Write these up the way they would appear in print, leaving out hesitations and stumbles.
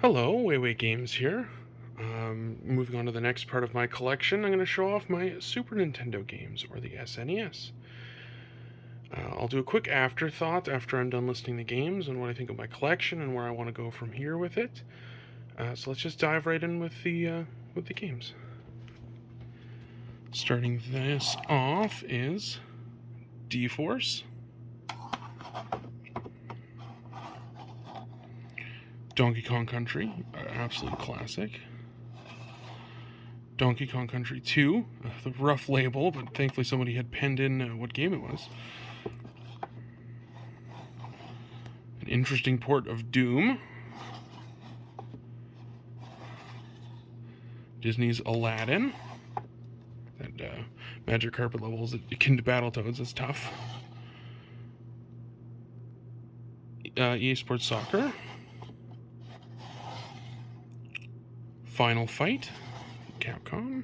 Hello, Wayway Games here. Moving on to the next part of my collection, I'm going to show off my Super Nintendo games, or the SNES. I'll do a quick afterthought after I'm done listing the games and what I think of my collection and where I want to go from here with it. So let's just dive right in with the games. Starting this off is D-Force, Donkey Kong Country, absolute classic. Donkey Kong Country 2, the rough label, but thankfully somebody had penned in what game it was. An interesting port of Doom. Disney's Aladdin. That magic carpet levels akin to Battletoads, that's tough. EA Sports Soccer. Final Fight, Capcom.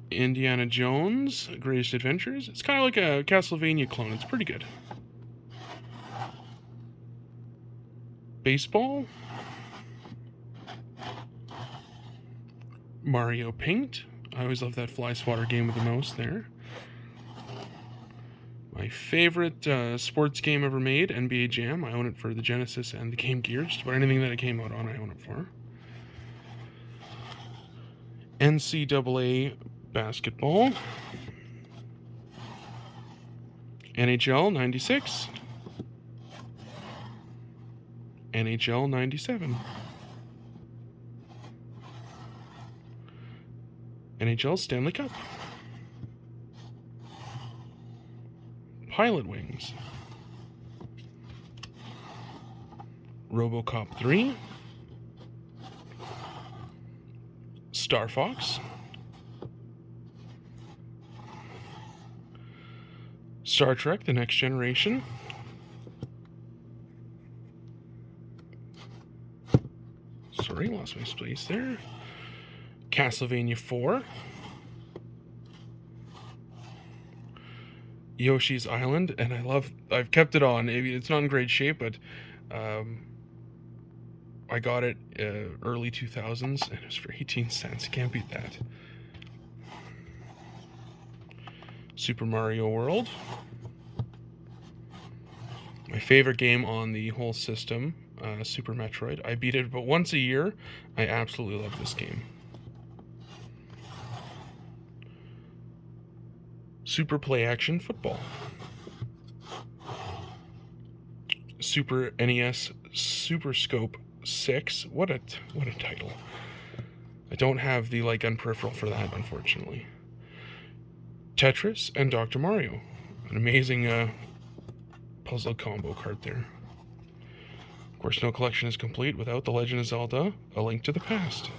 Indiana Jones, Greatest Adventures. It's kind of like a Castlevania clone. It's pretty good. Baseball. Mario Paint. I always love that fly swatter game with the mouse there. My favorite sports game ever made, NBA Jam. I own it for the Genesis and the Game Gear. Just about anything that it came out on, I own it for. NCAA basketball. NHL 96. NHL 97. NHL Stanley Cup. Pilot Wings. RoboCop 3. Star Fox. Star Trek: The Next Generation. Sorry, lost my space there. Castlevania 4. Yoshi's Island, and I've kept it on. It's not in great shape, but I got it early 2000s, and it was for 18 cents. You can't beat that. Super Mario World. My favorite game on the whole system, Super Metroid. I beat it about once a year. I absolutely love this game. Super Play Action Football. Super NES Super Scope 6. What a title. I don't have the light gun peripheral for that, unfortunately. Tetris and Dr. Mario. An amazing puzzle combo card there. Of course, no collection is complete without The Legend of Zelda: A Link to the Past.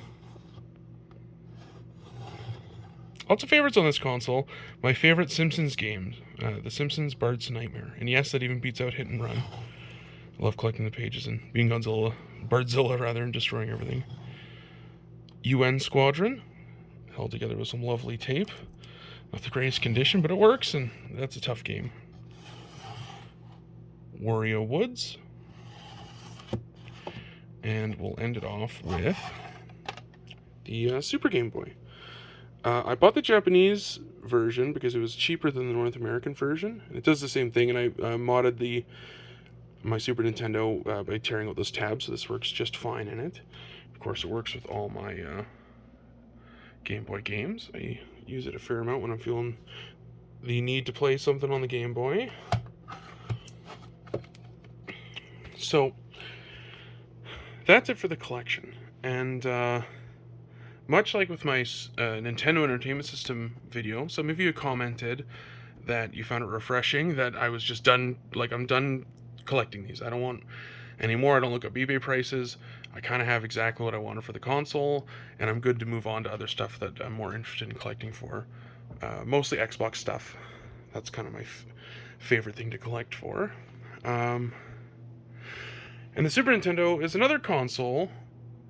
Lots of favorites on this console. My favorite Simpsons games. The Simpsons Bard's Nightmare. And yes, that even beats out Hit and Run. I love collecting the pages and being Bardzilla rather, and destroying everything. UN Squadron. Held together with some lovely tape. Not the greatest condition, but it works, and that's a tough game. Wario Woods. And we'll end it off with the Super Game Boy. I bought the Japanese version because it was cheaper than the North American version. It does the same thing, and I modded my Super Nintendo by tearing out those tabs, so this works just fine in it. Of course, it works with all my Game Boy games. I use it a fair amount when I'm feeling the need to play something on the Game Boy. So, that's it for the collection. And much like with my Nintendo Entertainment System video, some of you commented that you found it refreshing that I was just done, I'm done collecting these. I don't want any more. I don't look up eBay prices. I kind of have exactly what I wanted for the console, and I'm good to move on to other stuff that I'm more interested in collecting for. Mostly Xbox stuff. That's kind of my favorite thing to collect for. And the Super Nintendo is another console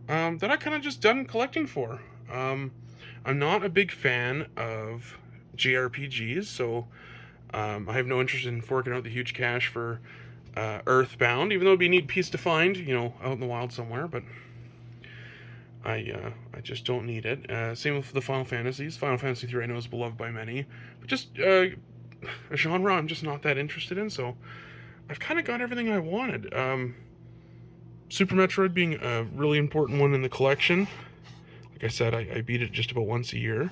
that I kind of just done collecting for. I'm not a big fan of JRPGs, so I have no interest in forking out the huge cash for Earthbound, even though it'd be a neat piece to find, out in the wild somewhere, but I just don't need it. Same with the Final Fantasies. Final Fantasy 3 I know is beloved by many, but just a genre I'm just not that interested in, so I've kind of got everything I wanted. Super Metroid being a really important one in the collection. Like I said, I beat it just about once a year.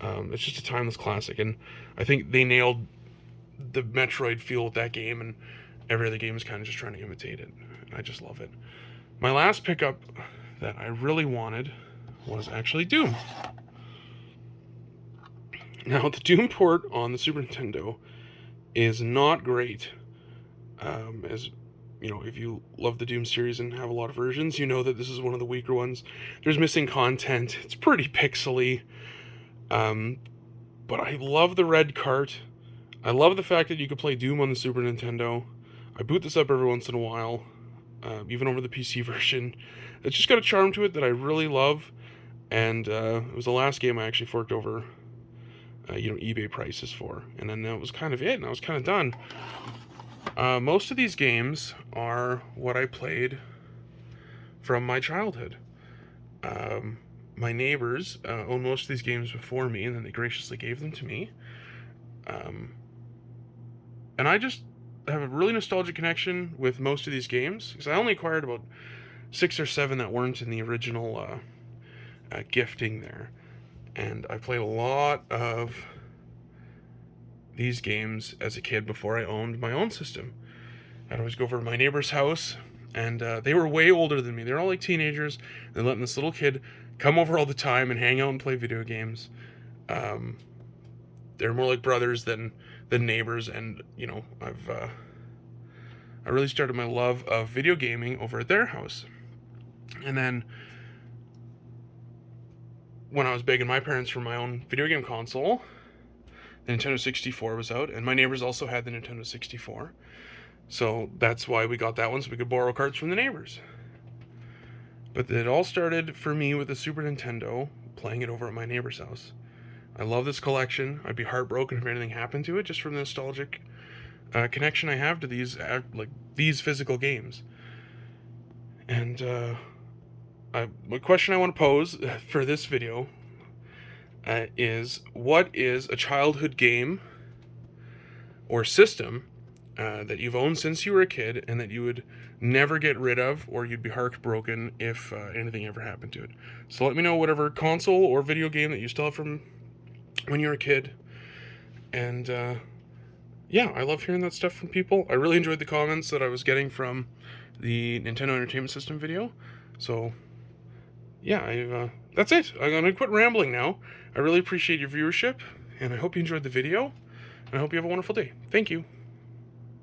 It's just a timeless classic, and I think they nailed the Metroid feel with that game, and every other game is kind of just trying to imitate it. I just love it. My last pickup that I really wanted was actually Doom. Now, the Doom port on the Super Nintendo is not great. As if you love the Doom series and have a lot of versions, you know that this is one of the weaker ones. There's missing content. It's pretty pixely. But I love the red cart. I love the fact that you could play Doom on the Super Nintendo. I boot this up every once in a while, even over the PC version. It's just got a charm to it that I really love, and it was the last game I actually forked over, eBay prices for, and then that was kind of it, and I was kind of done. Most of these games are what I played from my childhood. My neighbors owned most of these games before me, and then they graciously gave them to me. And I just have a really nostalgic connection with most of these games, because I only acquired about 6 or 7 that weren't in the original gifting there. And I played a lot of these games as a kid before I owned my own system. I'd always go over to my neighbor's house, and they were way older than me. They're all like teenagers. They're letting this little kid come over all the time and hang out and play video games. They're more like brothers than neighbors, and I really started my love of video gaming over at their house. And then when I was begging my parents for my own video game console, the Nintendo 64 was out, and my neighbors also had the Nintendo 64. So that's why we got that one, so we could borrow carts from the neighbors. But it all started for me with the Super Nintendo, playing it over at my neighbor's house. I love this collection. I'd be heartbroken if anything happened to it, just from the nostalgic connection I have to these physical games. And the question I want to pose for this video is, what is a childhood game or system that you've owned since you were a kid and that you would never get rid of, or you'd be heartbroken if anything ever happened to it? So let me know whatever console or video game that you still have from when you were a kid. And I love hearing that stuff from people. I really enjoyed the comments that I was getting from the Nintendo Entertainment System video. So that's it. I'm going to quit rambling now. I really appreciate your viewership, and I hope you enjoyed the video, and I hope you have a wonderful day. Thank you.